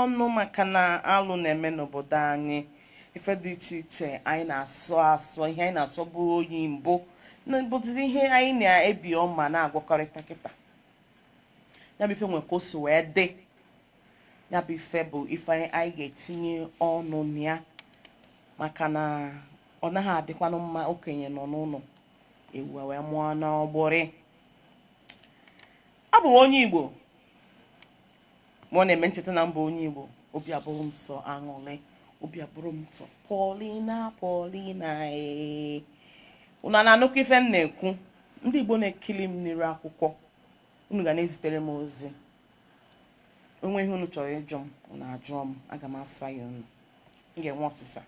ọnụ maka na alụ na-eme n'obodo anyị ife dị iche iche anyị na-asọ ihe anyị na-asọ bụ oyi mbụ n'obodo ihe anyị na-ebi ọma na-agwakọrịta kịta ya bụ ife nwe ka o si wee dị ya bụ ife bụ ife anyị ga-etinye ọnụ na ya maka na ọ naghị adịkwanụ mma okenye nọ n'ụlọ ewu wee mụọ n'ọgbọrị. Abụ m onye Igbo ma ọ na-eme ncheta na mba onye Igbo obi abụrụ m sọ aṅụrị obi abụrụ m sọ Paulina unu na-anụkwa ife m na-ekwu. Ndị Igbo na-ekili m n'iru akwụkwọ unu ga na-ezitere m ozi onwe ihe unu chọrọ ịjụ m unu ajụọ m aga m asa ya unu m ga-enwe ọsịsa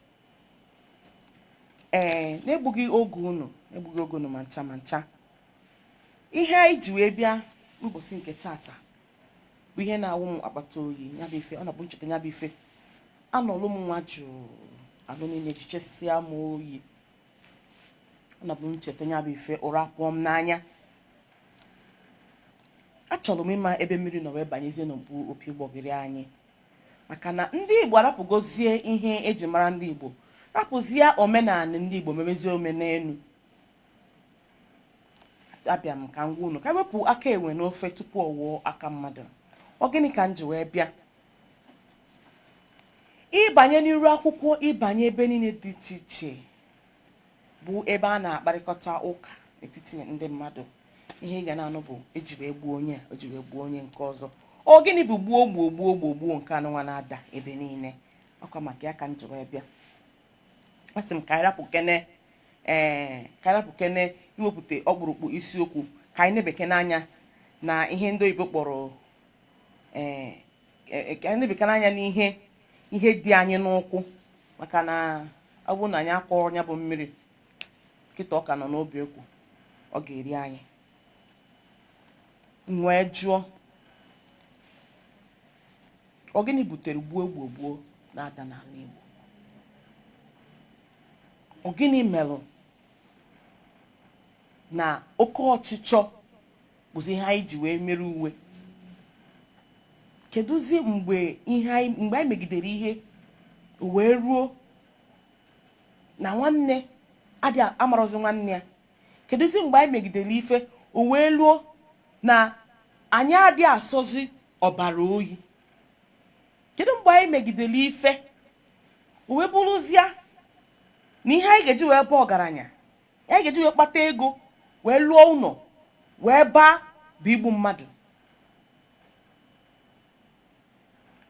na-egbughị oge unu ma ncha ihe anyị ji wee bịa ụbọchị nke tata bụ ihe na-awụ m akpata oyi ya bụ ife ọ na-abụ ncheta ya bụ ife anọlụ m nwa jụụ alụ niile jichesia m oyi ọ na-abụ ncheta ya bụ ife ụra pụọ m n'anya. Achọrọ m ịma ebe mmiri nọ wee banyezie n'obu opi gbọgịrị anyị maka na ndị Igbo arapụgozie ihe eji mara ndị Igbo rapụzie omenala ndị Igbo mebezie omenelu. Abịa m ka m gwa unu ka wepụ aka enwe n'ofe tupu ọ wụọ aka mmadụ. Ọ gịnị ka m ji wee bịa ịbanye n'iru akwụkwọ ịbanye ebe niile dị iche iche bụ ebe a na-akparịkọta ụka n'etiti ndị mmadụ. Ihe ị ga na-anụ bụ ejiri egbuo onye o jiri egbuo onye nke ọzọ. Ọ gịnị bụ gbuo nke anụnwa na-ada ebe niile ọkwa maka ya ka m ji wee bịa. Asị m ka anyị rapụ kene iwepụta ọkpụrụkpụ isiokwu ka anyị na-ebeke n'anya na ihe ndị oyibo kpọrọ ka anyị na-ebeke n'anya n'ihe dị anyị n'ụkwụ maka na ọ bụrụ na anyị akọrọ ya bụ mmiri kịta ọka nọ n'obi ekwu ọ ga-eri anyị. Nwee jụọ ọ gịnị butere gbuo na-ada n'ala Igbo? Ọ gịnị merụ na oke ọchịchọ bụzi ihe anyị ji wee mere uwe? Kedụzi mgbe anyị megidere ihe wee ruo na nwanne adị amarozi nwanne ya? Kedụzi mgbe anyị megidere ife o wee ruo na anyị adị asọzi ọbara oyi? Kedu mgbe anyị megidere ife o wee bụrụzia na ihe anyị ga-eji wee baa ọgaranya anyị ga-eji wee kpata ego wee lụọ ụlọ wee baa bụ igbu mmadụ?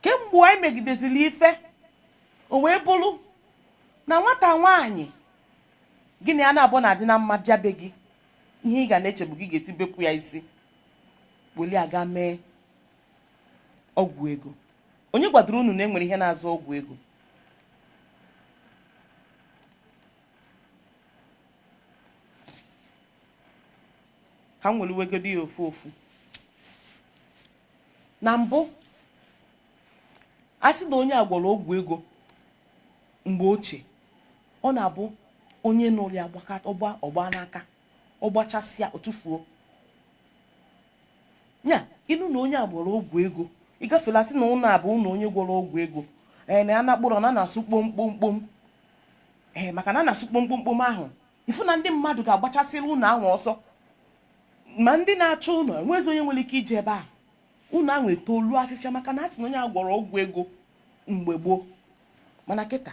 Kemgbe anyị megidezili ife o wee bụrụ na nwata nwaanyị gịnị a na-abụ na adị na mma bịa be gị ihe ị ga na-echegbu gị ga-eti bepụ ya isi weli aga mee ọgwụ ego. Onye gwadoro unu na enwere ihe na-azụ ọgwụ ego? Ka m were wegodi ya ofu na mbụ a sị na onye agwọrọ ọgwụ ego mgbe ochie ọ na-abụ onye nụrụ ya ọgba n'aka ọgbachasịa otufuo ya ịnụ na onye agwọrọ ọgwụ ego ịgafela sị na ụlọ abụ ụlọ onye gwọrọ ọgwụ ego na ya na-akpụrụ na na-asụ kpomkpomkpom maka na na-asụ kpomkpomkpom ahụ ifu na ndị mmadụ ga-agbachasịrị ụlọ ahụ ọsọ ma ndị na-achọ ụlọ enwezi onye nwere ike ije ebe a ụlọ ahụ etolu afịfịa maka na asị na onye agwọrọ ọgwụ ego mgbe gboo. Mana kịta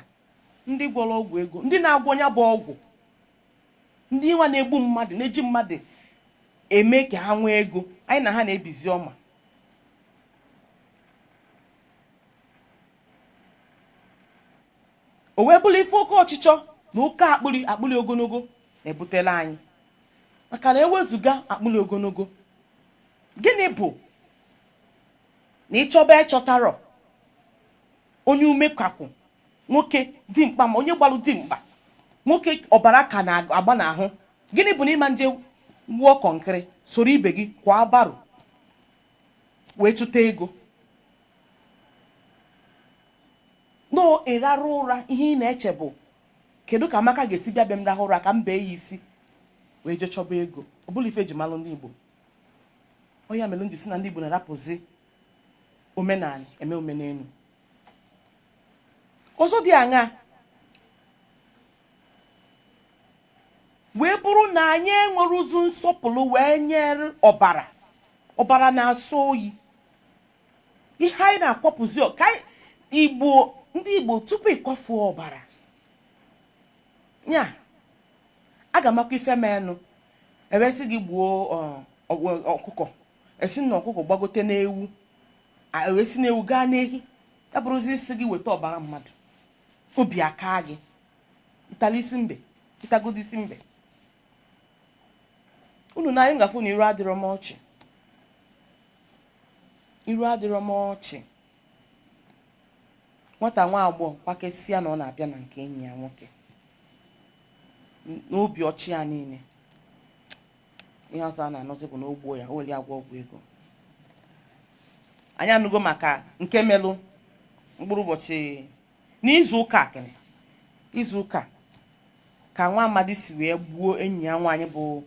ndị gwọrọ ọgwụ ego ndị na-agwọ ya bụ ọgwụ ndị nwa na-egbu mmadụ na-eji mmadụ eme ka ha nwee ego anyị na ha na-ebizi ọma. O wee bụrụ ife oke ọchịchọ na oke akpụli ogologo na-ebutela anyị maka na ewezuga akpụli ogologo gịnị bụ na ịchọba ịchọtarọ onye umekwakwu nwoke dimkpa ma onye gbalụ dimkpa nwoke ọbara ka na-agba n'ahụ? Gịnị bụ na ịma nje wuo kọnkịrị soro ibe gị kwa baro wee chụta ego? No ịrarụ ụra ihe ị na-eche bụ kedu ka Amaka ga-esi bịa be m rahụ ụra ka m bee ya isi wee je chọba ego? Ọ bụla ife eji malụ ndị Igbo. Ọ ya mere ndị si na ndị Igbo na-arapụzi omenala eme omenelu. ọzọ dị aṅa wee bụrụ na anyị enwere ụzụ nsọpụrụ wee nyere ọbara na-asọ oyi. Ihe anyị na-akpọpụzi ka ndị Igbo tupu ịkwafuo ọbara nya aga m akwa ife menụ ewesị gị gbuo ọkụkọ, esi na ọkụkọ gbagote n'ewu, ewesi n'ewu gaa n'ehi, ya bụrụzi isi gị weta ọbara mmadụ, obi aka gị ịtala isi mbe, ịtagodo isi mbe. Unu na anyị ngafu na iru adịrọ m ọchị, iru adịrọ m ọchị. Nwata nwa agbọghọ kwakesịa na ọ na-abịa na nke enyi ya nwoke n'obi ọchị ya niile. Ihe ọzọ a na-anọzi bụ na ogbo ya oli agwọ ọgwụ ego. Anyị anụgo maka nke melụ mkpụrụ ụbọchị n'izu ụka akịrị, izu ụka ka nwa amadi si wee gbuo enyi ya nwaanyị bụ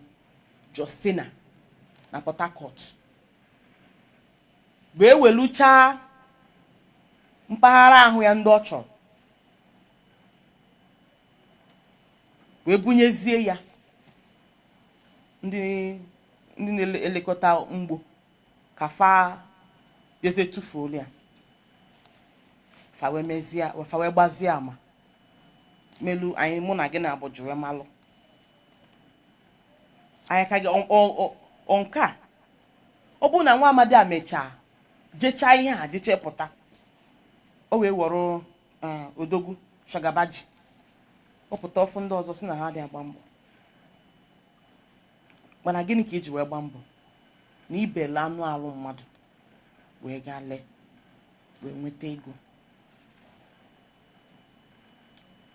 Justina na Port Harcourt, wee weluchaa mpaghara ahụ ya ndị ọ chọrọ wee bunyezie ya ndị na-elekọta mgbo ka fa jeze tufuolu ya, fa wee gbazie ama melu anyị mụ na gị na-abụjụ wee malụ anyị ka gị nke a. Ọ bụrụ na nwa amadi a mechaa jechaa ihe a jechepụta, o wee wọrọ odogwu shagabaji ọpụta ọfụ ndị ọzọ si na ha dị agba mbọ. Mana gịnị ka iji wee gba mbọ? Na ibele anụ alụ mmadụ wee gaa lee wee nweta ego.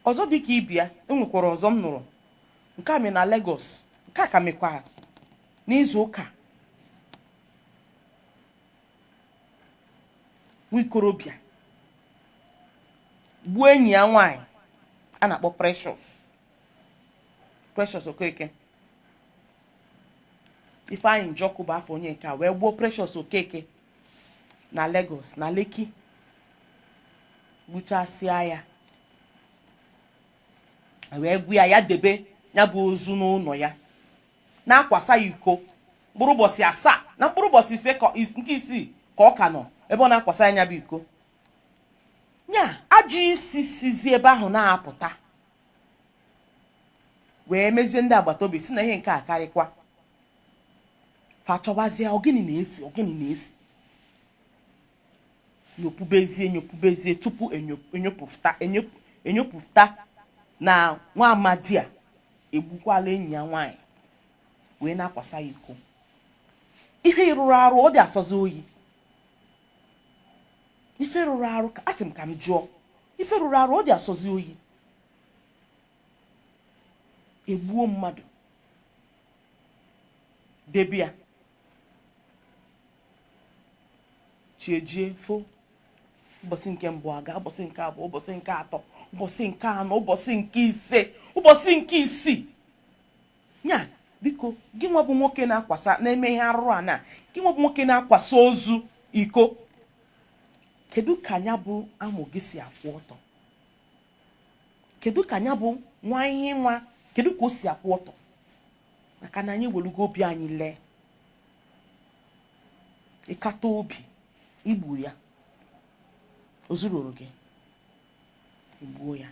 Ọzọ dị ka ibia enwekwara ọzọ m nụrụ, nke a mere na Lagos, nke a ka mekwara n'izu ụka. Nwikorobịa gbuo enyi ya nwaanyị a na-akpọ Precious Okeke. Ifeanyị Njọkụ bụ afọ onye nke a wee gbuo Precious Okeke na Lagos na Lekki, gbuchasịa ya wee gwu ya debe ya bụ ozu n'ụlọ ya, na-akwasa ya iko mkpụrụ ụbọchị 7 na mkpụrụ ụbọchị 5 nke 6 ka ọ ka nọ ebe ọ na-akwasa anya bụ iko. Nya ajọ isi sizi ebe ahụ na-apụta wee mezie ndị agbata obi si na ihe nke a karịkwa, fa chọbazie ogini na-esi nyopụbezie tupu enyopụta na nwa amadi a egbukwala enyi ya nwaanyị wee na-akwasa ya iko. Ihe rụrụ arụ ọ dị asọzi oyi. Ife rụrụ arụ ka atị m ka m jụọ, ife rụrụ arụ ọ dị asọzi oyi. Egbuo mmadụ debia chiejie fo ụbọchị nke mbụ aga, ụbọchị nke abụọ, ụbọchị nke atọ, ụbọchị nke anọ, ụbọchị nke ise, ụbọchị nke isii. Nya biko gị nwa bụ nwoke na-akwasa na-eme ihe arụrụ a na gị nwa bụ nwoke na-akwasa ozu iko, kedu ka anya bụ amụ gị si akwụ ọtọ? Kedu ka anya bụ nwa ihe nwa, kedu ka o si akwụ ọtọ? Maka na anyị welugo obi anyị lee, ịkata obi igbu ya, o zuru gị igbuo ya,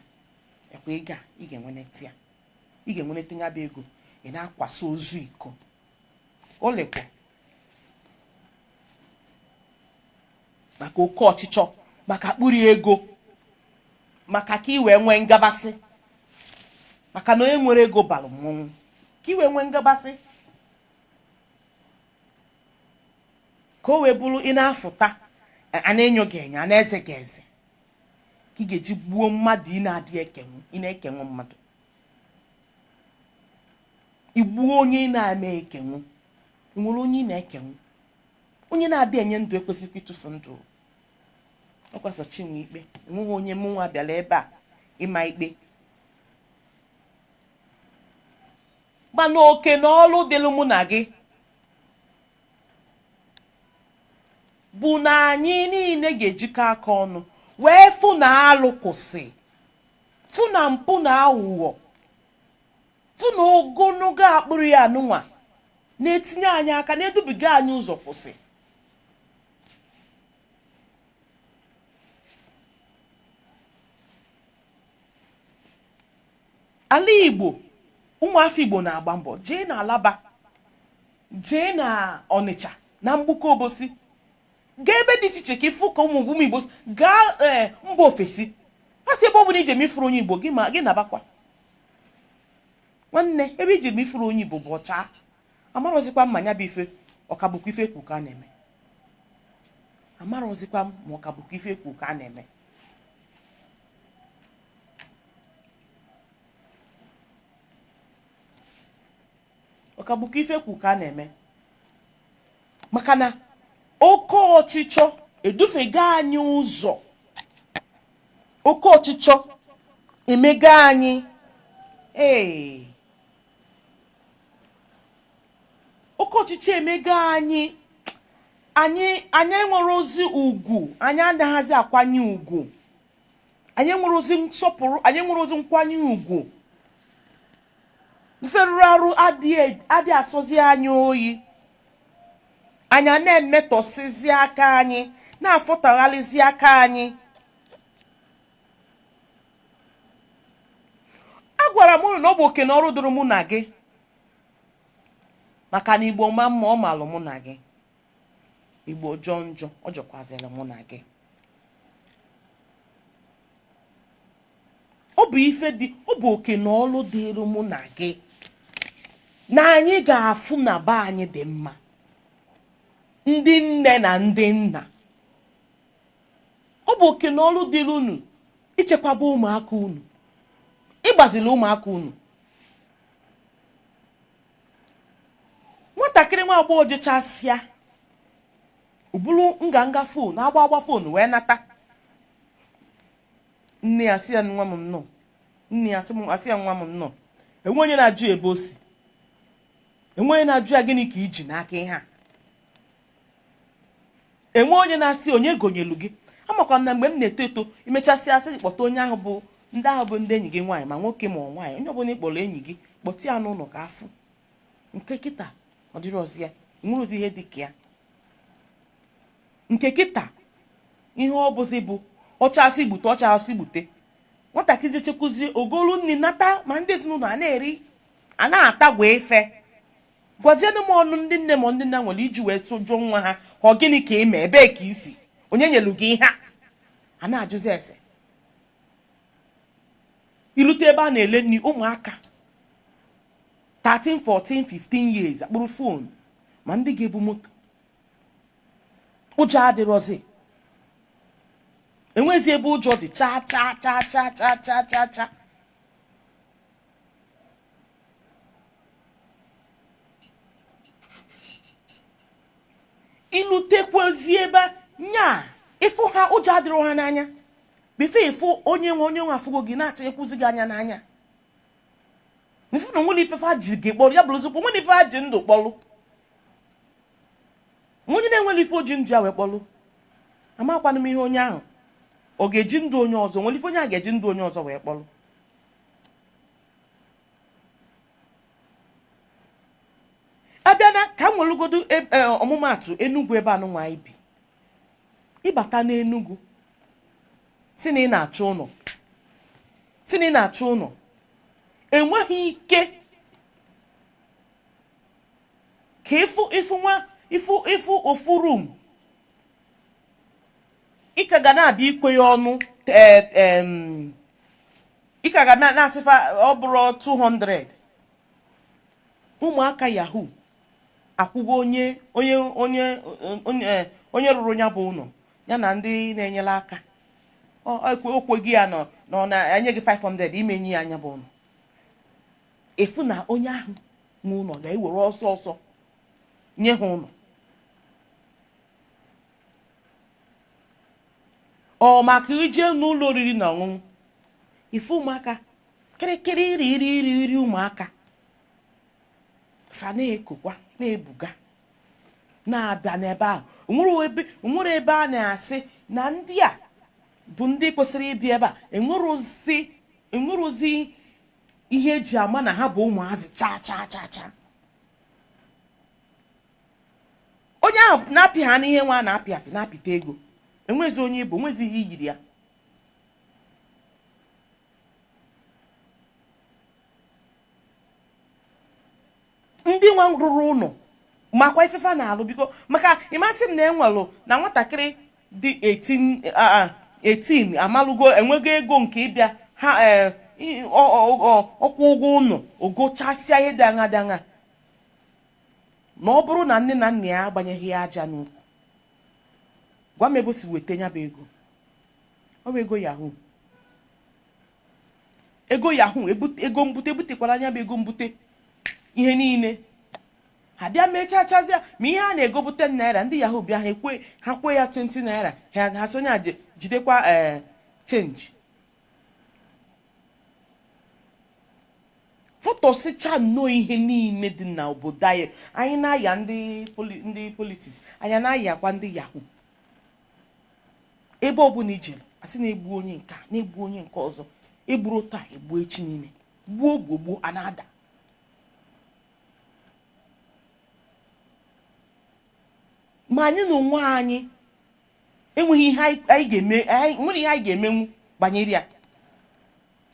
ekwa ego a ị ga-enwenete ya, ị ga-enwenete ya bụ ego ị na-akwasa ozu iko. O lekwa maka oke ọchịchọ, maka akpụri ego, maka ka i wee nwee ngabasị, maka na onye nwere ego bara mmọnwụ, ka i wee nwee ngabasị, ka o wee bụrụ ị na-afụta a na-enyo gị enyo, a na-eze gị eze, ka ị ga-eji gbuo mmadụ ị na-adị ekenwu, ị na-ekenwu mmadụ, igbuo onye ị na-eme ekenwu. Nwere onye ị na-ekenwu, onye na-adị enye ndụ ekwesịghị ịtụfu ndụ. Ọ kwasọ Chinwe ikpe, enweghị onye mụnwa bịara ebe a ịma ikpe. Mana oke na ọlụ dịlụ mụ na gị bụ na anyị niile ga-ejikọ aka ọnụ wee fụ na alụ kwụsị, fụ na mpụ na aghụghọ, fụ na ogologo akpụrụ ya anụnwa na-etinye anyị aka na-edubiga anyị ụzọ kwụsị. Ala Igbo, ụmụafọ Igbo na-agba mbọ jee na Alaba, jee na Ọnịcha, na Mgbuko Obosi, gaa ebe dị iche iche ka ịfụ ka ụmụ Igbo gaa mba ofesi. Asị ebe ọ bụla ije mifuru onye Igbo gị nabakwa nwanne. Ebe ije mifuru onye Igbo bụ ọcha. Amarọzikwa m ma nya bụ ife ọka bụkwa ife ekwu ka a na-eme. Amarọzikwa m ma ọka bụkwa ife ekwu ka a na-eme. Ọka bụkwa ife ekwu ka a na-eme. Maka na oke ọchịchọ edufega anyị ụzọ. Oke ọchịchọ emega anyị. Oke ọchịchọ emega anyị. Anyị enwere ozi ugwu, anyị anaghịzi akwanye ugwu. Anyị enwere ozi nsọpụrụ, anyị enwere ozi nkwanye ugwu. Ife rụrụ arụ adị asọzi anyị oyi. Anyị na-emetọsizi aka anyị, na-afọtagharịzi aka anyị. Agwara m unu na ọ bụ oke na ọrụ dụrụ mụ na gị, maka na Igbo ma mma ọ malụ mụ na gị. Igbo jọọ njọ ọ jọkwazịrị mụ na gị. Ọ bụ ife dị, ọ bụ oke na ọrụ dịrụ mụ na gị, na anyị ga-afụ na be anyị dị mma. Ndị nne na ndị nna, ọ bụ oke na ọrụ dịrị unu ichekwaba ụmụaka unu, ịgbazili ụmụaka unu. Nwatakịrị nwa agbọghọ jechasịa ubulu nganga fon, agba fon wee nata. Nne ya sị ya nwa m nnọọ, nne ya asị ya nwa m nnọọ. Enwe onye na-ajụ ebe o si, enwe onye na-ajụ ya gịnị ka iji n'aka ihe a. Enwe onye na-asị onye gonyelu gị. Amakwa m na mgbe m na-eto eto imechasị asị kpọta onye ahụ bụ ndị enyi gị nwaanyị, ma nwoke ma nwaanyị, onye ọbụla ịkpọrọ enyi gị kpọta ya n'ụlọ ka afụ. Nke kịta ọ dịrị ọzi ya, nwere ozi ihe dị ka ya. Nke kịta ihe ọ bụzi bụ ọchasị gbute. Nwatakịrị chekwuzie ogolu nni nata, ma ndị ezinụlọ a na-eri, a na-atagwa efe. Gwazienụ m ọnụ ndị nne ma ndị nna nwere iji wee sojuo nwa ha, ọ gịnị ka ime, ebee ka isi, onye nyelu gị ihe a na-ajụzi ese. Ilute ebe a na-ele nri, ụmụaka 13, 14, 15 years akpụrụ fon, ma ndị ga-ebu moto. Ụjọ adịrọzi, enwezi ebe ụjọ dị. Cha. Ilutekwezi ebe nya ịfụ ha, ụjọ adịrọ ha n'anya. Bife ịfụ onye nwe afụgo gị na-achọ ekwuzi gị anya n'anya. Ifu na nwere ifefe ji gị kpọrọ, ya bụrụzikwa nwere ife ha ji ndụ kpọrọ. Onye na-enwere ife oji ndụ ya wee kpọrọ, amakwanụ m ihe onye ahụ ọ ga-eji ndụ onye ọzọ, nwere ife onye a ga-eji ndụ onye ọzọ wee kpọrọ. Abịa na ka m welugodu ọmụmatụ Enugu ebe anụnwa anyị bi. Ịbata n'Enugu si na ị na-achọ ụlọ, enweghị ike ka ịfụ ofu room. Ika ga na-abịa ikwe ya ọnụ, ika ga na-asịfa ọ bụrụ 200. Ụmụaka yahoo akwụgo onye rụrụ ya bụ ụlọ ya na ndị na-enyere aka. Okweghị ya nọ na-enye gị 500 imenye ya anya bụ ụlọ. Efu na onye ahụ nwe ụlọ ga-ewere ọsọ nye ha ụlọ. Ọ maka ije n'ụlọ oriri na ọṅụṅụ, ifu ụmụaka kịrịkịrị iri ụmụaka fa na-ekokwa na-ebuga na-abịa n'ebe ahụ. Onwere ebe a na-asị na ndị a bụ ndị kwesịrị ịbịa ebe a. Enwerozi ihe eji ama na ha bụ ụmụazị cha. Onye ahụ na-apị ha n'ihe nwa na-apịta ego. Enwezi onye bụ, enwezi ihe yiri ya. Ndị nwa rụrụ ụlọ makwa ifefa na-alụ biko maka ịmasị m na enwelụ na nwatakịrị dị 18 amalụgo enwego ego nke ịbịa ha ọkwụ ụgwọ ụlọ ogochasịa ihe dị aṅa na ọ bụrụ na nne na nna ya agbanyeghị ya aja n'ukwu. Gwa m ebe o si weta ya bụ ego. Ọ bụ ego yahoo. Ego mbute butekwara anya bụ ego mbute ihe niile. Ha bịa mechachazịa ma ihe a na-ego bụ 10 naira, ndị yahoo bịa ha kwe ya 20 naira ha sonye jidekwa change. Fotosicha nnọọ ihe niile dị na obodo anyị. Anyị na-aya ndị politiks, anyị na-ayakwa ndị yahoo. Ebe ọbụla ijere asị na-egbu onye nke a na-egbu onye nke ọzọ. Egburu taa egbu echi niile. Gbuo a na-ada. Ma anyị na onwe anyị enweghị ihe anyị ga-eme. Nwere ihe anyị ga-emenwu banyere ya.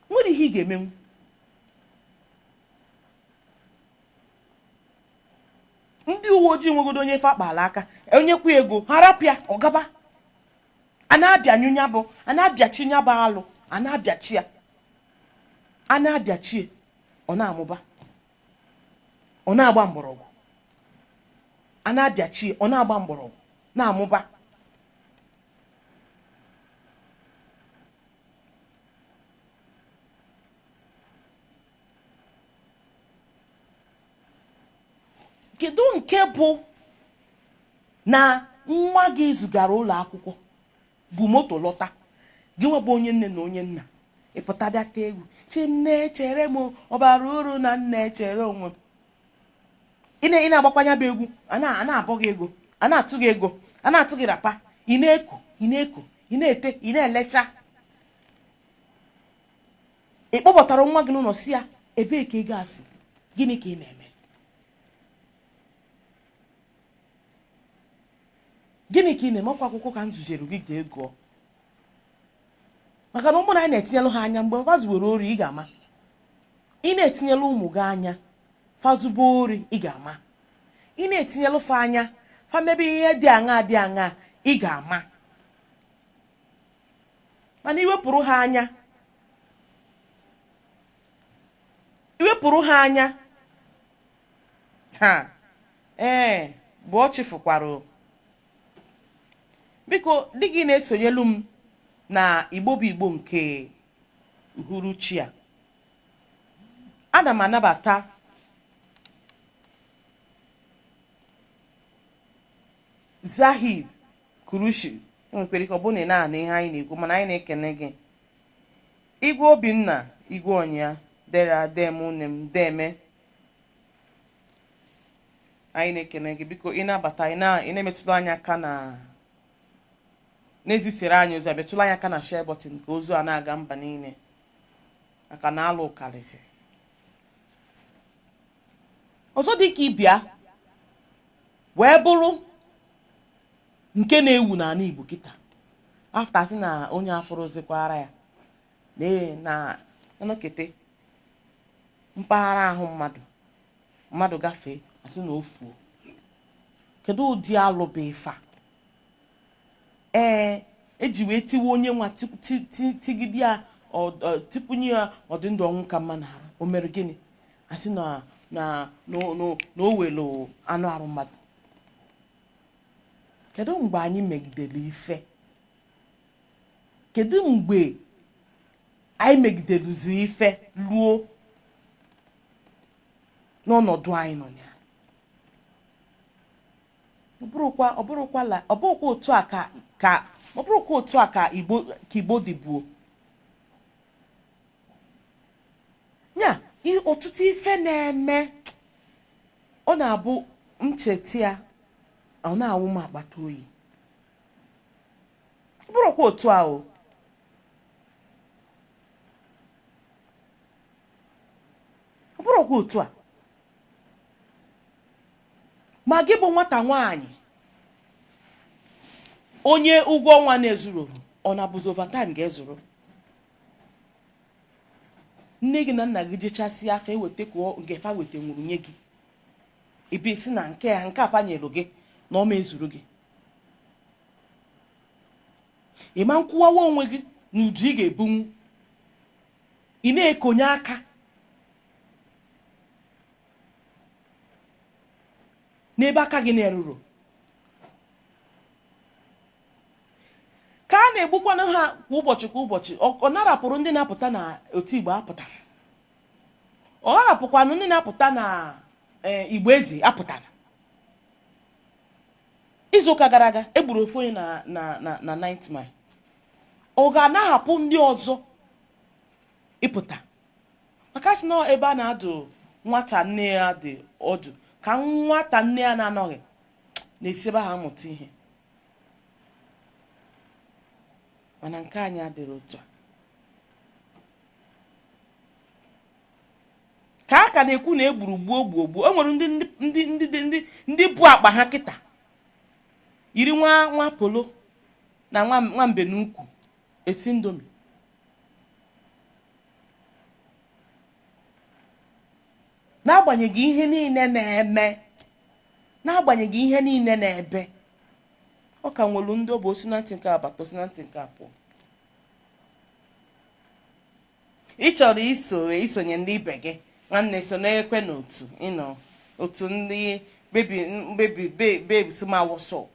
Nwere ihe ị ga-emenwu. Ndị uwe ojii nwegodo onye ife akpala aka, onye kwa ego ha rapịa ọgaba. A na-abịa nyụnya bụ, a na-abịachi nya bụ alụ, a na-abịachi ya. A na-abịachie ọ na-amụba, ọ na-agba mgbọrọgwụ. A na-abịachie ọ na-agba mgbọrọgwụ na-amụba. Kedu nke bụ na nwa gị zugara ụlọ akwụkwọ bụ moto lọta, gị nwebụ onye nne na onye nna ịpụta bịa tee egwu chimne chere m ọbara uru na nne chere onwe m. Ị na-agbakwanya bụ egwu a na-abọ gị ego, a na-atụ gị ego, a na-atụ gị rapa, ị na-eku, ị na-ete, ị na-elecha. Ị kpọbọtara nwa gị n'ụlọ si ya ebee ka ego asị, gịnị ka ị na-eme? Gịnị ka ị na-eme? Ọkwa akwụkwọ ka m zujere gị ga-ego. Maka na ụmụ na anyị na-etinyelụ ha anya mgbe fa zuwere ori ị ga-ama. Ị na-etinyelụ ụmụ gị anya fa zubo ori ị ga-ama. Ị na-etinyelụ fa anya fa mebe ihe dị aṅa ị ga-ama. Mana iwepụrụ ha anya ha bụ ọ chịfụkwara. Biko dị gị na-esonyelu m na Igbo bụ Igbo nke uhuruchi a. Ana m anabata Zahid Kurushi. Enwekwere ike ọ bụrụ na ihe anyị na-ekwu mana anyị na-ekene gị. Igwe Obinna Igwe Ọnya dere adem unem deme. Anyị na-ekene gị biko ịnabata ị na-emetụrụ anya aka n'ezitere anyị ozi abịatụrụ anya aka na share button ka ozu a na-aga mba niile maka na alụ ụkarịsị. Ọzọ dị ka ịbịa wee bụrụ nke na-ewu n'ala Igbo kịta afta sị na onye afụrụzikwara ya na nọkete mpaghara ahụ mmadụ gafee asị na ofuo. Kedu ụdị alụ bụ ife a? Eji wee tiwe onye nwa tigide ya tipunye ya ọdịndụ ọnwụ ka mma na-arụ. O mere gịnị? Asị na o welu anụ arụ mmadụ. Kedu mgbe anyị megidere ife? Kedu mgbe anyị megideruzi ife ruo n'ọnọdụ anyị nọ ya? Ọ bụrụkwa otu a ka Igbo dịbuo. Ya ọtụtụ ife na-eme ọ na-abụ ncheta ya ọ na-awụ m akpata oyi. Ọ bụrụkwa otu ahụ gị otu a ma gị bụ nwata nwaanyị onye ụgwọ ọnwa na-ezuru ọ na-abụzi overtime ga-ezuru nne gị na nna gị jechasị afa eweta ka nke fa weta nwuru nye gị ibe si na nke a fanyelu gị na ọ ma ezuru gị ịma nkwụwawa onwe gị n'udu ị ga-ebunwu ị na-ekonye aka n'ebe aka gị na-eruru ka a na-egbukwana ha kwa ụbọchị kwa ụbọchị ọ narapụrụ ndị na-apụta na otu Igbo apụtara ọ narapụkwanụ ndị na-apụta na Igbo ezi apụtara izuụka gara aga egburu ofu onye na 9th Mile ọ ga-anahapụ ndị ọzọ ịpụta maka sị na ebe a na-adụ nwata nne ya dị ọdụ ka nwata nne ya na-anọghị na-esebe ha amụta ihe mana nke anyị adịrị otu a ka a ka na-ekwu na egburu gbuo o nwere ndị bụ akpa ha kịta yiri nwa polo na nwa mbe n'ukwu esi ndomi n'agbanyeghị ihe niile na-ebe ọ ka nwere ndị ọ bụ osi na ntị nke abata osi na ntị nke apụọ ị chọrọ isonye ndị ibe gị nwanne so na-ekwe n'otu otu ndị bebi sima wọsọp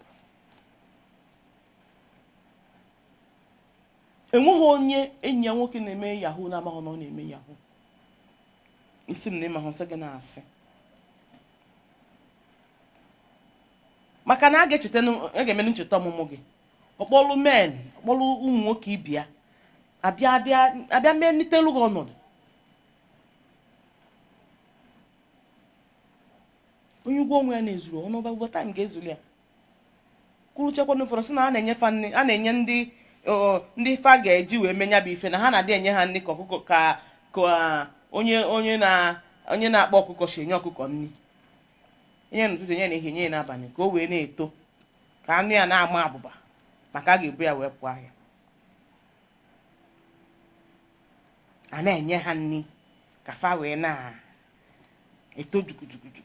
enweghị onye enyi ya nwoke na-eme yahoo na-amaghị na ọ na-eme yahoo isi m na ịma hụsị gị na-asị maka na a ga-emelu ncheta ọmụmụ gị ọkpọlụ ụmụ nwoke ibia abịa melitelu gị ọnọdụ onye ụgwọ onwe ya na-ezuru ọnụba ụgwọ time ga-ezuli ya kwuru chekwana ụfọdụ sị na a na-enye ndị fa ga-eji wee menya bụ ife na ha na-adị enye ha nri ka ọkụkọ ka onye na-akpọ ọkụkọ si enye ọkụkọ nri enye n'ụtụtụ enye n'ehihie nye n'abalị ka o wee na-eto ka anụ ya na-ama abụba maka a ga-ebu ya wee pụọ ahịa a na-enye ha nri ka fa wee na-eto jukujukuju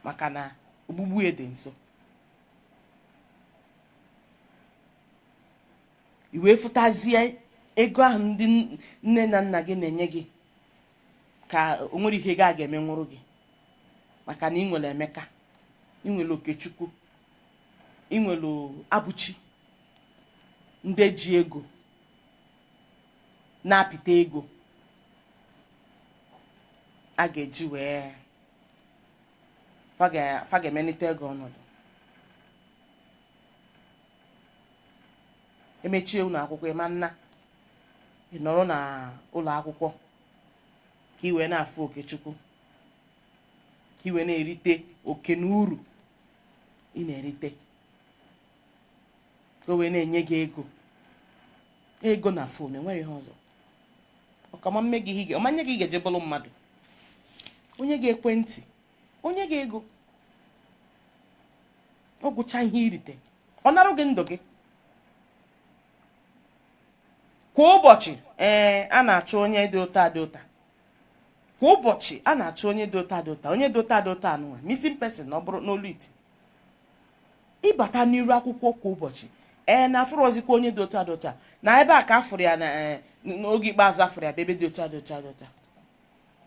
maka na ogbugbu ya dị nso i wee fụtazie ego ahụ ndị nne na nna gị na-enye gị ka o nwere ihe ga ga-eme nwụrụ gị maka na ị nwere Emeka ị nwere Okechukwu ị nwere Abụchi ndị ji ego na-apịta ego a ga-eji wee fa ga-emelite ego ọnọdụ emechie ụlọ akwụkwọ ịma nna ị nọrọ na ụlọ akwụkwọ ka ị wee na-afụ Okechukwu ka ị wee na-erite oke na uru ị na-erite ka o wee na-enye gị ego na fon enwere ihe ọzọ ọkama mme gị ọmanye gị ga-eje bụrụ mmadụ onye gị ekwentị onye gị ego ọ gwụcha ihe irite ọ narụ gị ndụ gị kwa ụbọchị a na-achọ onye dị ụta kwa ụbọchị a na-achọ onye dị ụta onye dị ụta anụnwa missing person na ọ bụrụ n'olu iti ịbata n'iru akwụkwọ kwa ụbọchị na afụrụ ozikwa onye dị ụta na ebe a ka afụrụ ya n'oge ikpeazụ afụrụ ya bụ ebe dị ụta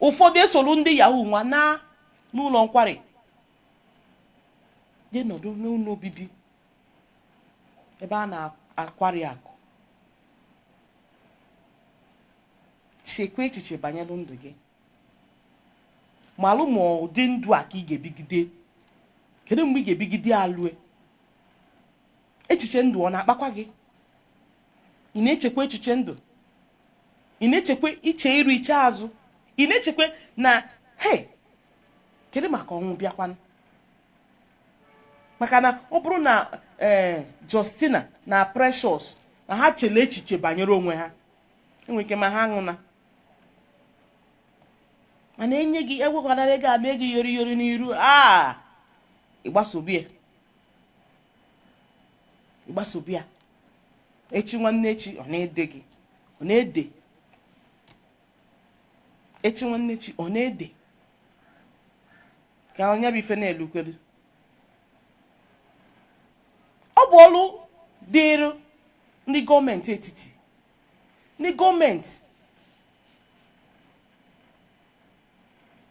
ụfọdụ esolu ndị yahoo nwa na n'ụlọ nkwari dị nọdụ n'ụlọ obibi ebe a na-akwari akụ chekwa echiche banyere ndụ gị malụ ma ụdị ndụ a ka ị ga-ebigide kedu mgbe ị ga-ebigide alụe echiche ndụ ọ na-akpakwa gị ị na-echekwa echiche ndụ ị na-echekwa iche iru iche azụ ị na-echekwa na kedu maka ọnwụ bịakwanụ maka na ọ bụrụ na Justina na Precious na ha chele echiche banyere onwe ha enwere ike ma ha nwụna mana enye gị egwekwanara gị ama gị yori yori n'iru ịgbasobia echi nwanne echi ọ na-ede gị ọ na-ede echi nwanne echi ọ na-ede ka onye bụ ife na-elukwere. Ọ bụ ọrụ dịrị ndị gọọmenti etiti, ndị gọọmenti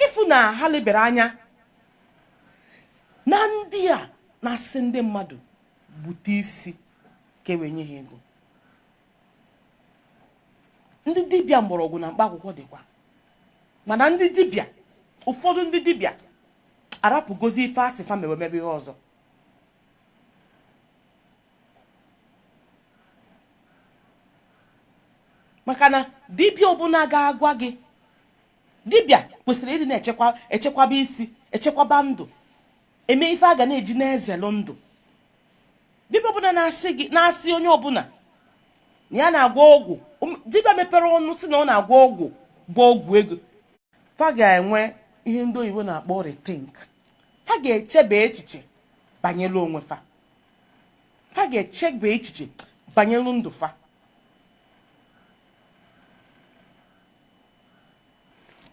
ifu na ha lebere anya na ndị a na-asị ndị mmadụ bute isi ka ewenye ha ego. Ndị dibịa mgbọrọgwụ na mkpa akwụkwọ dịkwa, mana ndị dibịa, ụfọdụ ndị dibịa arapụgozi ife asịfa mebe ihe ọzọ. Maka na dibịa ọbụla ga-agwa gị, dibịa kwesịrị ịdị na-echekwaba isi, echekwaba ndụ, eme ife a ga na-eji na-ezelụ ndụ. Dibịa ọbụla na-asị onye ọbụla na ya na-agwọ ọgwụ, dibịa mepere ọnụ si na ọ na-agwọ ọgwụ bụ ọgwụ ego, fa ga-enwe ihe ndị oyibo na-akpọ rethink. Fa ga-echebe echiche banyere onwe fa, fa ga-echebe echiche banyere ndụ fa.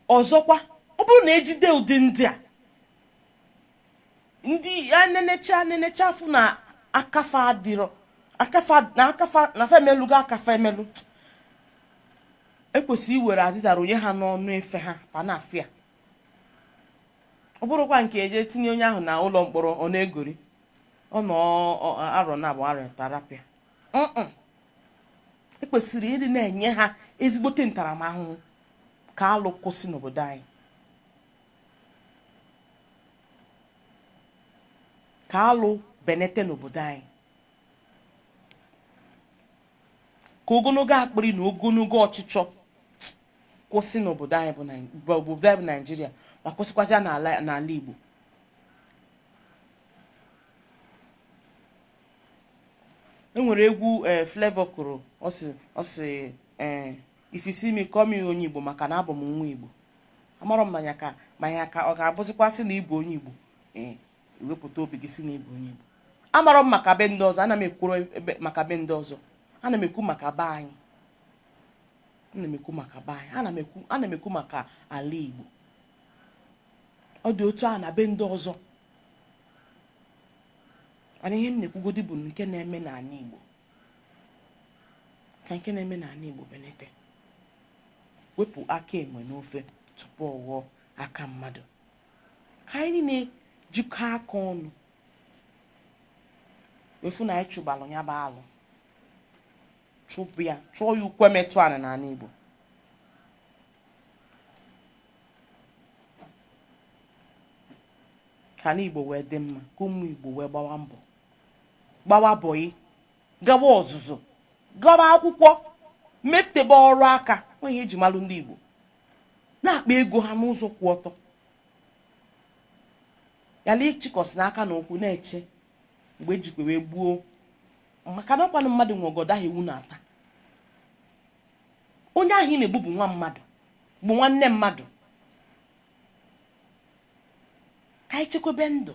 Ọzọkwa, ọ bụrụ na ejide ụdị ndị a, ndị anenecha afụ na akafa adịrọ, akafa na femelugo akafa emelu, ekwesịrị iwere azịzara onye ha n'ọnụ efe ha fa na afịa. Ọ bụrụkwa nke eje tinye onye ahụ na ụlọ mkpọrọ ọ na-egori, ọ nọ arọ na abụ arọ tarapịa. Ekwesịrị ịdị na-enye ha ezigbote ntaramahụhụ ka alụ kwụsị n'obodo anyị, ka alụ benete n'obodo anyị, ka ogologo akpịrị na ogologo ọchịchọ kwụsị n'obodo anyị bụ Naịjirịa, ma kwụsịkwazịa n'ala Igbo. Enwere egwu Flavor kụrụ, ọ sị if you see me call me onye Igbo maka na abụ m nwa Igbo. Amarọ m manya ka ọ ga-abụzikwa sị na Igbo onye Igbo, iwepụta obi gị sị na Igbo onye Igbo. Amarọ m maka be ndị ọzọ, ana m ekwuru maka be ndị ọzọ, ana m ekwu maka be anyị, ana m ekwu maka ala Igbo. Ọ dị otu a na be ndị ọzọ, mana ihe m na-ekwugodi bụ nke na-eme n'ala Igbo, ka nke na-eme n'ala Igbo benete. Wepụ aka enwe n'ofe tupu ọ ghọọ aka mmadụ. Ka anyị na-ejikọ aka ọnụ efu na anyị chụbalụ ya bụ alụ, chụpụ ya, chụọ ya ukwe metụ ana n'ala Igbo. Ka na Igbo wee dị mma, ka ụmụ Igbo wee gbawa mbọ, gbawa bọyị, gawa ọzụzụ, gawa akwụkwọ, mepụtebe ọrụ aka, onye eji malụ ndị Igbo, na-akpa ego ha n'ụzọ kwụ ọtọ. Yala ịchịkọsị n'aka na okwu na-eche mgbe ejikwa wee gbuo, maka na ọkwanụ mmadụ nwe ogodo ahụ iwu na-ata. Onye ahụ ị na-egbu bụ nwa mmadụ, bụ nwanne mmadụ. Ka anyị chekwebe ndụ,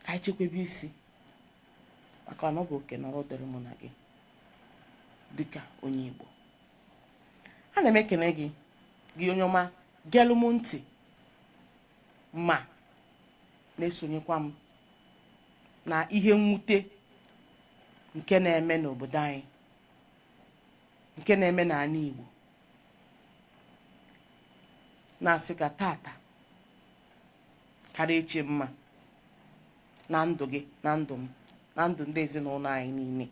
ka anyị chekwebe isi, maka na ọ bụ oke nọrọ dịrị mụ na gị dịka onye Igbo. Ana m ekele gị onye ọma gelụ m ntị, ma na-esonyekwa m na ihe mwute nke na-eme n'obodo anyị, nke na-eme n'ala Igbo. Na-asị ka tata karịa echi mma na ndụ gị, na ndụ m, na ndụ ndị ezinụlọ anyị niile.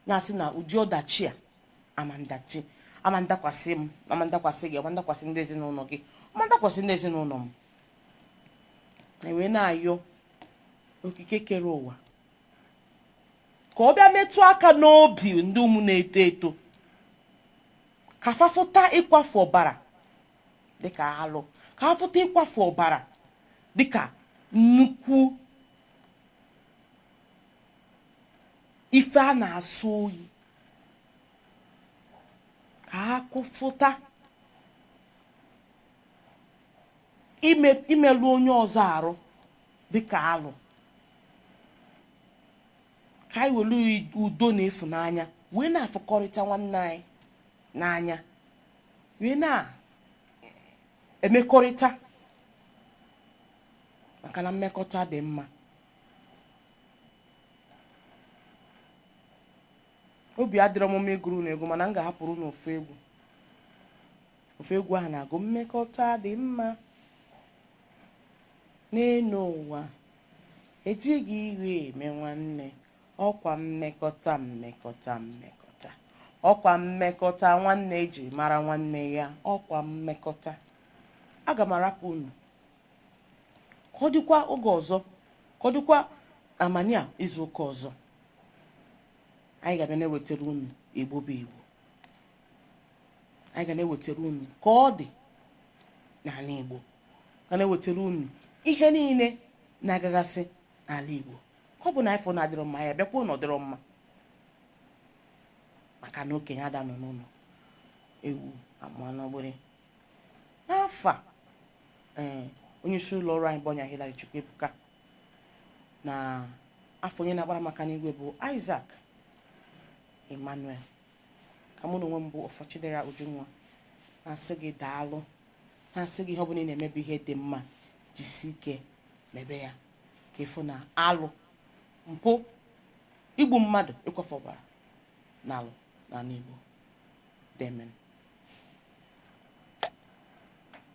Na-asị na ụdị ọdachi a amandakwasị m, amandakwasị gị, amandakwasị ndị ezinụlọ gị, amandakwasị ndị ezinụlọ m. Na-enwe na-ayọ okike kere ụwa ka ọ bịa metụ aka n'obi ndị ụmụ na-eto eto, ka fafụta ịkwafu ọbara dịka alụ, ka fafụta ịkwafu ọbara dịka nnukwu ife a na-asụ oyi, ka ha kwụfụta imerụ onye ọzọ arụ dịka alụ. Ka anyị were udo na ịfụnanya wee na-afụkọrịta nwanne anyị n'anya, wee na-emekọrịta, maka na mmekọta dị mma. Obi adịrọ m egwuru na egwu, mana m ga-ahapụrụ n'ofu egwu. Ofu egwu ahụ na-agụ: mmekọta dị mma n'elu ụwa, ejighị iwe eme nwanne, ọkwa mmekọta mmekọta mmekọta, ọkwa mmekọta nwanne eji mara nwanne ya, ọkwa mmekọta. Aga m arapụ unu ka ọ dịkwa oge ọzọ, ka ọ dịkwa amania izu ụka ọzọ. Anyị ga na-ewetara unu Igbo bụ Igbo. Anyị ga na-ewetara unu ka ọ dị n'ala Igbo, ga na-ewetara unu ihe niile na-agagasị n'ala Igbo. Ọ bụ na ifo na-adịrọ mma, ya bịakwa unu ọdịrọ mma, maka na okenye adanọ n'ụlọ ewu amụọ n'ogbere. N'afọ onye isi ụlọ ọrụ anyị bụ ọnya Hilary Chukwuebuka, na afọ onye na-agbara maka n'igwe bụ Isaac Emmanuel, ka mụ na onwe m bụ ọfọ Chidera Ujunwa na-asị gị daalụ, na-asị gị ihe ọ bụla ị na-emebe ihe dị mma, jisi ike mebe ya, ka ịfụ na alụ, mpụ, igbu mmadụ, ịkwafe ọbara na alụ n'ala Igbo. Amen.